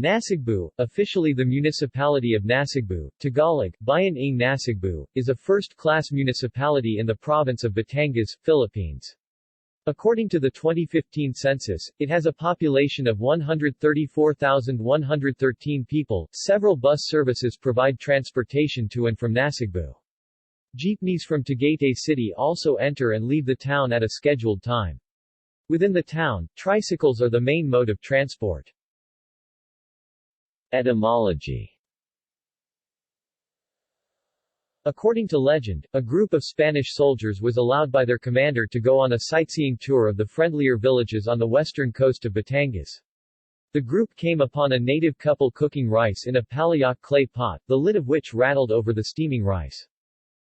Nasugbu, officially the municipality of Nasugbu, Tagalog, Bayan ng Nasugbu, is a first-class municipality in the province of Batangas, Philippines. According to the 2015 census, it has a population of 134,113 people. Several bus services provide transportation to and from Nasugbu. Jeepneys from Tagaytay City also enter and leave the town at a scheduled time. Within the town, tricycles are the main mode of transport. Etymology. According to legend, a group of Spanish soldiers was allowed by their commander to go on a sightseeing tour of the friendlier villages on the western coast of Batangas. The group came upon a native couple cooking rice in a palayok clay pot, the lid of which rattled over the steaming rice.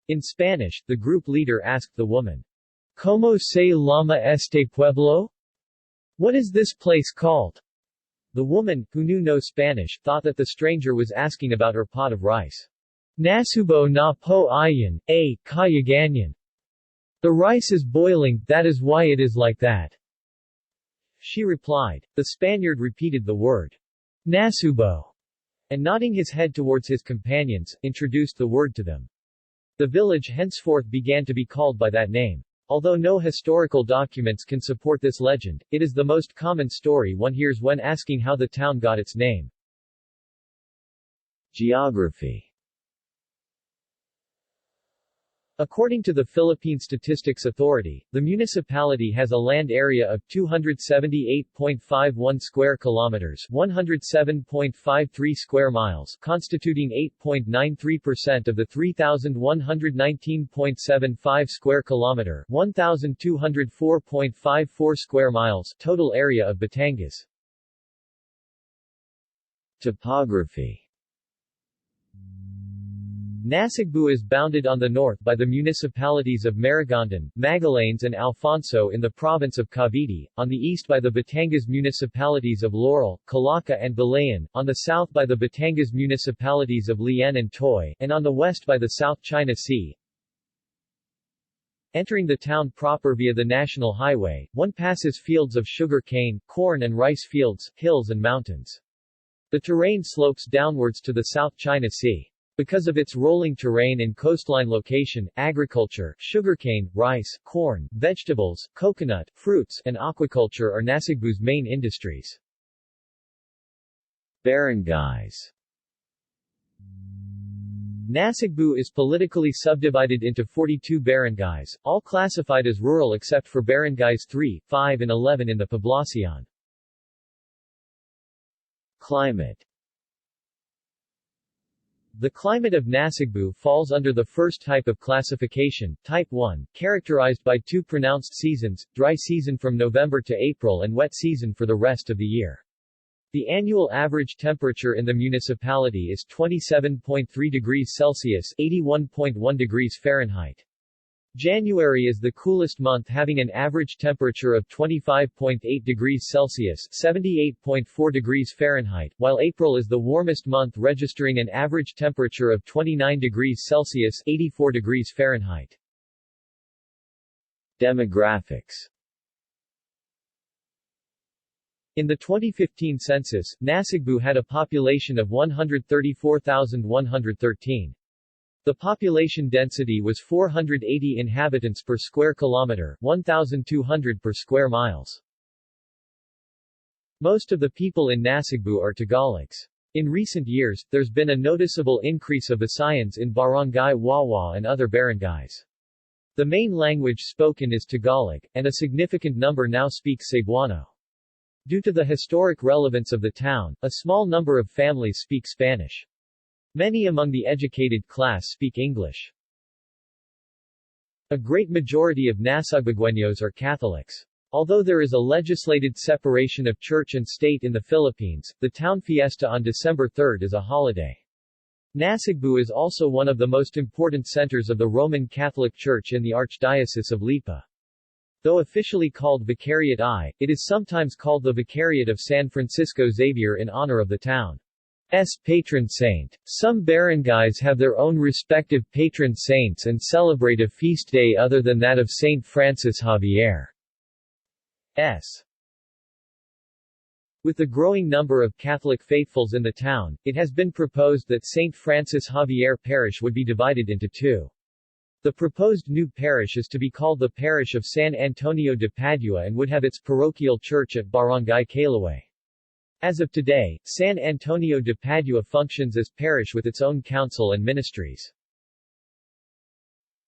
In Spanish, the group leader asked the woman, "¿Cómo se llama este pueblo?" What is this place called? The woman, who knew no Spanish, thought that the stranger was asking about her pot of rice. Nasubo na po ayan, a, kaya ganyan. The rice is boiling, that is why it is like that. She replied. The Spaniard repeated the word, Nasubo, and nodding his head towards his companions, introduced the word to them. The village henceforth began to be called by that name. Although no historical documents can support this legend, it is the most common story one hears when asking how the town got its name. Geography. According to the Philippine Statistics Authority, the municipality has a land area of 278.51 square kilometers, 107.53 square miles, constituting 8.93% of the 3,119.75 square kilometer, 1,204.54 square miles total area of Batangas. Topography. Nasugbu is bounded on the north by the municipalities of Maragondon, Magallanes and Alfonso in the province of Cavite, on the east by the Batangas municipalities of Laurel, Calaca and Balayan, on the south by the Batangas municipalities of Lian and Toy, and on the west by the South China Sea. Entering the town proper via the National Highway, one passes fields of sugar cane, corn and rice fields, hills and mountains. The terrain slopes downwards to the South China Sea. Because of its rolling terrain and coastline location, agriculture, sugarcane, rice, corn, vegetables, coconut, fruits, and aquaculture are Nasugbu's main industries. Barangays. Nasugbu is politically subdivided into 42 barangays, all classified as rural except for barangays 3, 5 and 11 in the Poblacion. Climate. The climate of Nasugbu falls under the first type of classification, Type 1, characterized by two pronounced seasons, dry season from November to April and wet season for the rest of the year. The annual average temperature in the municipality is 27.3 degrees Celsius (81.1 degrees Fahrenheit). January is the coolest month, having an average temperature of 25.8 degrees Celsius (78.4 degrees Fahrenheit), while April is the warmest month, registering an average temperature of 29 degrees Celsius (84 degrees Fahrenheit). Demographics. In the 2015 census, Nasugbu had a population of 134,113. The population density was 480 inhabitants per square kilometer, 1,200 per square miles. Most of the people in Nasugbu are Tagalogs. In recent years, there's been a noticeable increase of Visayans in Barangay Wawa and other barangays. The main language spoken is Tagalog, and a significant number now speak Cebuano. Due to the historic relevance of the town, a small number of families speak Spanish. Many among the educated class speak English. A great majority of Nasugbueños are Catholics. Although there is a legislated separation of church and state in the Philippines, the town fiesta on December 3 is a holiday. Nasugbu is also one of the most important centers of the Roman Catholic Church in the Archdiocese of Lipa. Though officially called Vicariate I, it is sometimes called the Vicariate of San Francisco Xavier in honor of the town's patron saint. Some barangays have their own respective patron saints and celebrate a feast day other than that of Saint Francis Xavier's. With the growing number of Catholic faithfuls in the town, it has been proposed that St. Francis Xavier Parish would be divided into two. The proposed new parish is to be called the Parish of San Antonio de Padua and would have its parochial church at Barangay Calaway. As of today, San Antonio de Padua functions as parish with its own council and ministries.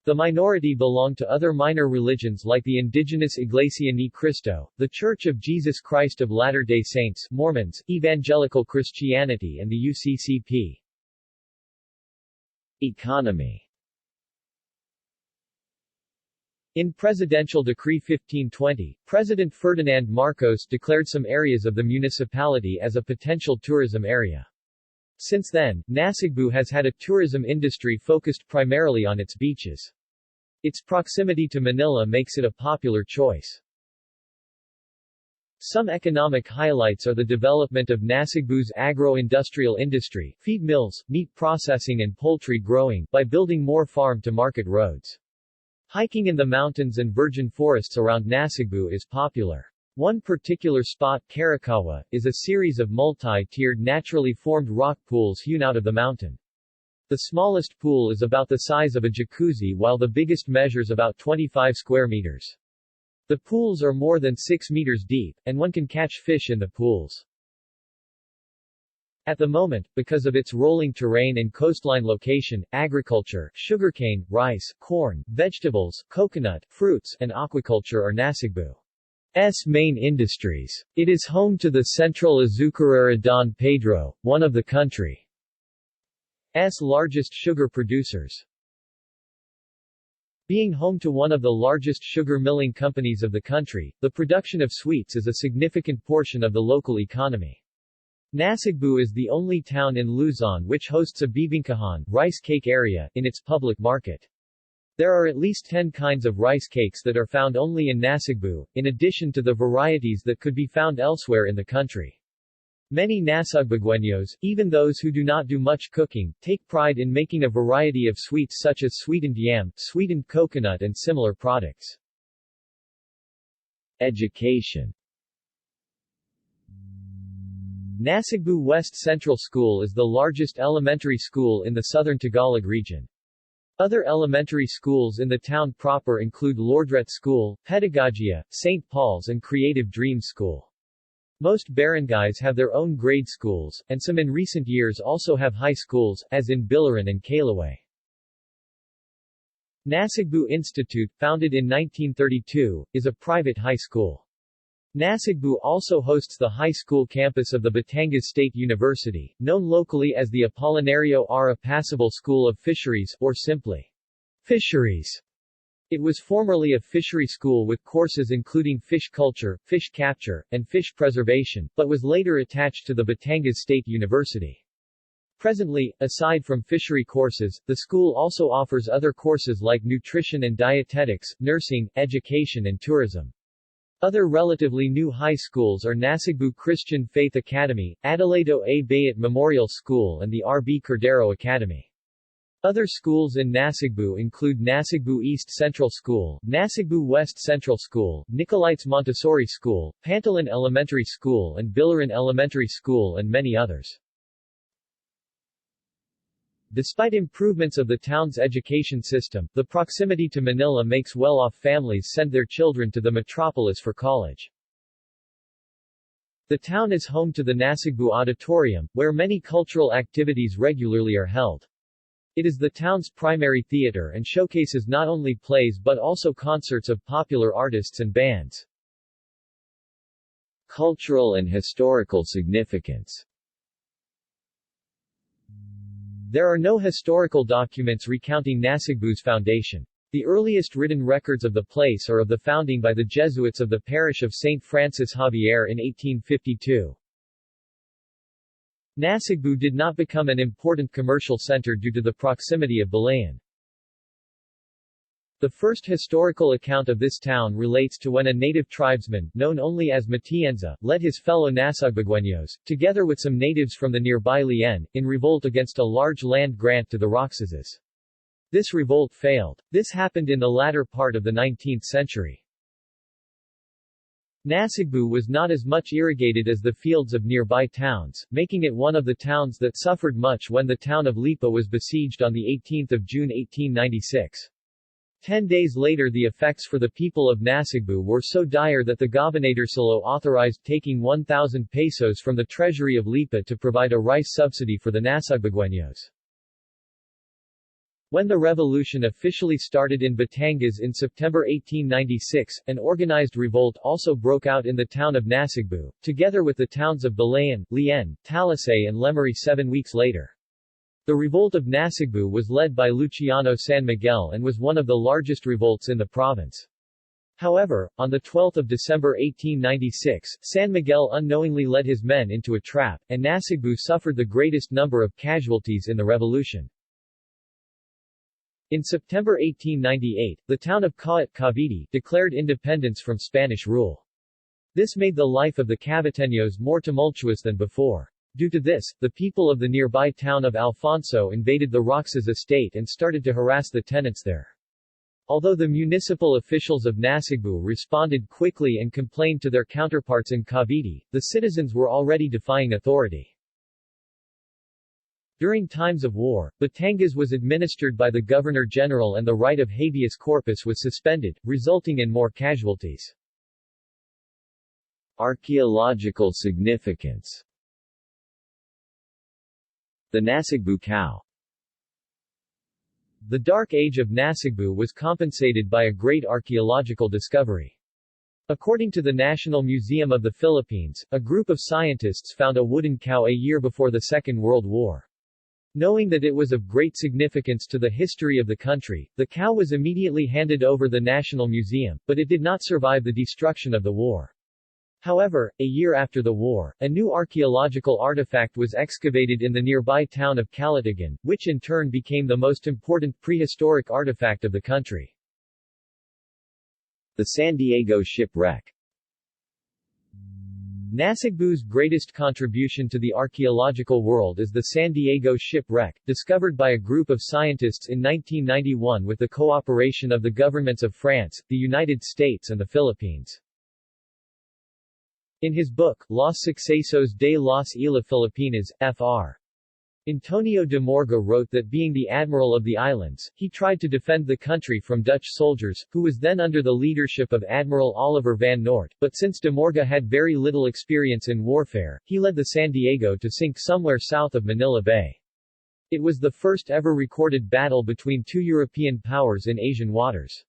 The minority belong to other minor religions like the indigenous Iglesia ni Cristo, the Church of Jesus Christ of Latter-day Saints, Mormons, Evangelical Christianity and the UCCP. Economy. In Presidential Decree 1520, President Ferdinand Marcos declared some areas of the municipality as a potential tourism area. Since then, Nasugbu has had a tourism industry focused primarily on its beaches. Its proximity to Manila makes it a popular choice. Some economic highlights are the development of Nasugbu's agro-industrial industry, feed mills, meat processing and poultry growing, by building more farm-to-market roads. Hiking in the mountains and virgin forests around Nasugbu is popular. One particular spot, Karakawa, is a series of multi-tiered naturally formed rock pools hewn out of the mountain. The smallest pool is about the size of a jacuzzi while the biggest measures about 25 square meters. The pools are more than 6 meters deep, and one can catch fish in the pools. At the moment, because of its rolling terrain and coastline location, agriculture, sugarcane, rice, corn, vegetables, coconut, fruits, and aquaculture are Nasugbu's main industries. It is home to the Central Azucarera Don Pedro, one of the country's largest sugar producers. Being home to one of the largest sugar milling companies of the country, the production of sweets is a significant portion of the local economy. Nasugbu is the only town in Luzon which hosts a bibingkahan rice cake area in its public market. There are at least 10 kinds of rice cakes that are found only in Nasugbu, in addition to the varieties that could be found elsewhere in the country. Many Nasugbueños, even those who do not do much cooking, take pride in making a variety of sweets such as sweetened yam, sweetened coconut and similar products. Education. Nasugbu West Central School is the largest elementary school in the southern Tagalog region. Other elementary schools in the town proper include Lordret School, Pedagogia, St. Paul's and Creative Dreams School. Most barangays have their own grade schools, and some in recent years also have high schools, as in Biliran and Calaway. Nasugbu Institute, founded in 1932, is a private high school. Nasugbu also hosts the high school campus of the Batangas State University, known locally as the Apolinario R. Apacible School of Fisheries, or simply, Fisheries. It was formerly a fishery school with courses including fish culture, fish capture, and fish preservation, but was later attached to the Batangas State University. Presently, aside from fishery courses, the school also offers other courses like nutrition and dietetics, nursing, education and tourism. Other relatively new high schools are Nasugbu Christian Faith Academy, Adelaido A. Bayat Memorial School and the R.B. Cordero Academy. Other schools in Nasugbu include Nasugbu East Central School, Nasugbu West Central School, Nicolites Montessori School, Pantalan Elementary School and Biliran Elementary School and many others. Despite improvements of the town's education system, the proximity to Manila makes well-off families send their children to the metropolis for college. The town is home to the Nasugbu Auditorium, where many cultural activities regularly are held. It is the town's primary theater and showcases not only plays but also concerts of popular artists and bands. Cultural and historical significance. There are no historical documents recounting Nasugbu's foundation. The earliest written records of the place are of the founding by the Jesuits of the parish of St. Francis Xavier in 1852. Nasugbu did not become an important commercial center due to the proximity of Balayan. The first historical account of this town relates to when a native tribesman, known only as Matienza, led his fellow Nasugbueños, together with some natives from the nearby Lien, in revolt against a large land grant to the Roxases. This revolt failed. This happened in the latter part of the 19th century. Nasugbu was not as much irrigated as the fields of nearby towns, making it one of the towns that suffered much when the town of Lipa was besieged on 18 June 1896. 10 days later the effects for the people of Nasugbu were so dire that the Gobernadorcillo authorized taking 1,000 pesos from the treasury of Lipa to provide a rice subsidy for the Nasugbueños. When the revolution officially started in Batangas in September 1896, an organized revolt also broke out in the town of Nasugbu, together with the towns of Balayan, Lian, Talisay and Lemery 7 weeks later. The revolt of Nasugbu was led by Luciano San Miguel and was one of the largest revolts in the province. However, on 12 December 1896, San Miguel unknowingly led his men into a trap, and Nasugbu suffered the greatest number of casualties in the revolution. In September 1898, the town of Caat Cavite declared independence from Spanish rule. This made the life of the Caviteños more tumultuous than before. Due to this, the people of the nearby town of Alfonso invaded the Roxas estate and started to harass the tenants there. Although the municipal officials of Nasugbu responded quickly and complained to their counterparts in Cavite, the citizens were already defying authority. During times of war, Batangas was administered by the Governor-General and the right of habeas corpus was suspended, resulting in more casualties. Archaeological significance. The Nasugbu cow. The Dark Age of Nasugbu was compensated by a great archaeological discovery. According to the National Museum of the Philippines, a group of scientists found a wooden cow a year before the Second World War. Knowing that it was of great significance to the history of the country, the cow was immediately handed over the National Museum, but it did not survive the destruction of the war. However, a year after the war, a new archaeological artifact was excavated in the nearby town of Calatagan, which in turn became the most important prehistoric artifact of the country. The San Diego shipwreck. Nasugbu's greatest contribution to the archaeological world is the San Diego shipwreck, discovered by a group of scientists in 1991 with the cooperation of the governments of France, the United States and the Philippines. In his book, Los Sucesos de las Islas Filipinas, Fr. Antonio de Morga wrote that being the admiral of the islands, he tried to defend the country from Dutch soldiers, who was then under the leadership of Admiral Oliver van Noort, but since de Morga had very little experience in warfare, he led the San Diego to sink somewhere south of Manila Bay. It was the first ever recorded battle between two European powers in Asian waters.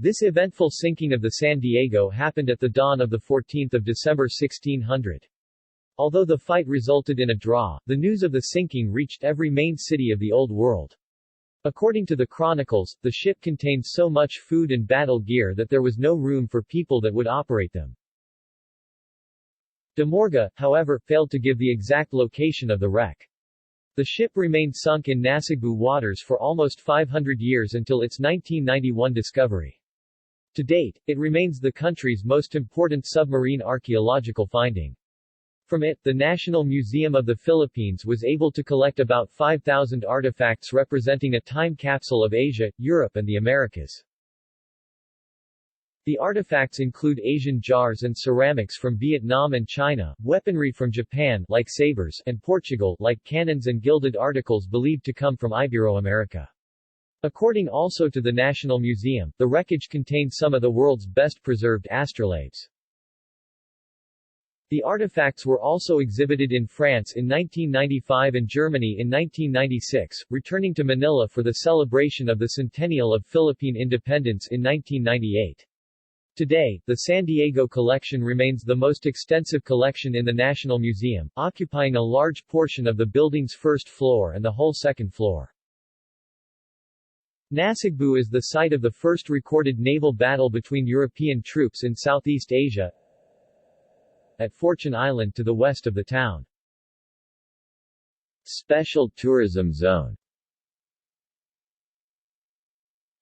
This eventful sinking of the San Diego happened at the dawn of 14 December 1600. Although the fight resulted in a draw, the news of the sinking reached every main city of the Old World. According to the chronicles, the ship contained so much food and battle gear that there was no room for people that would operate them. De Morga, however, failed to give the exact location of the wreck. The ship remained sunk in Nasugbu waters for almost 500 years until its 1991 discovery. To date, it remains the country's most important submarine archaeological finding. From it, the National Museum of the Philippines was able to collect about 5,000 artifacts representing a time capsule of Asia, Europe and the Americas. The artifacts include Asian jars and ceramics from Vietnam and China, weaponry from Japan like sabers and Portugal like cannons and gilded articles believed to come from Ibero-America. According also to the National Museum, the wreckage contains some of the world's best preserved astrolabes. The artifacts were also exhibited in France in 1995 and Germany in 1996, returning to Manila for the celebration of the centennial of Philippine independence in 1998. Today, the San Diego collection remains the most extensive collection in the National Museum, occupying a large portion of the building's first floor and the whole second floor. Nasugbu is the site of the first recorded naval battle between European troops in Southeast Asia, at Fortune Island to the west of the town. Special Tourism Zone.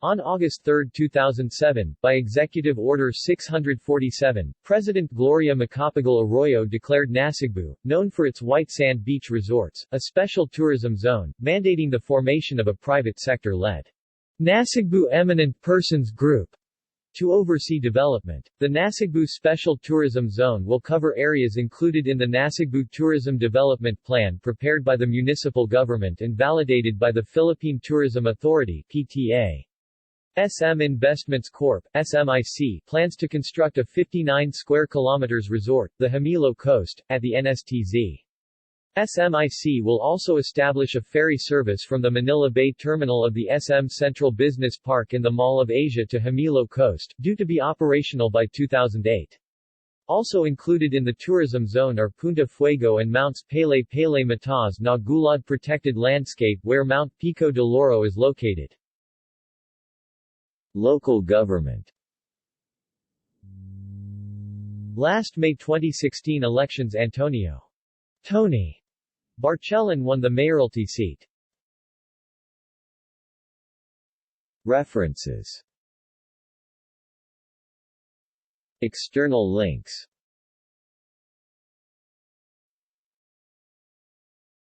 On August 3, 2007, by Executive Order 647, President Gloria Macapagal Arroyo declared Nasugbu, known for its white sand beach resorts, a special tourism zone, mandating the formation of a private sector-led Nasugbu Eminent Persons Group to oversee development. The Nasugbu Special Tourism Zone will cover areas included in the Nasugbu Tourism Development Plan prepared by the municipal government and validated by the Philippine Tourism Authority (PTA). SM Investments Corp. (SMIC) plans to construct a 59 square kilometers resort, the Hamilo Coast, at the NSTZ. SMIC will also establish a ferry service from the Manila Bay terminal of the SM Central Business Park in the Mall of Asia to Hamilo Coast, due to be operational by 2008. Also included in the tourism zone are Punta Fuego and Mounts Pele Pele Matas na Gulad Protected Landscape where Mount Pico de Loro is located. Local government. Last May 2016 elections Antonio Tony Barchelon won the mayoralty seat. References. External links.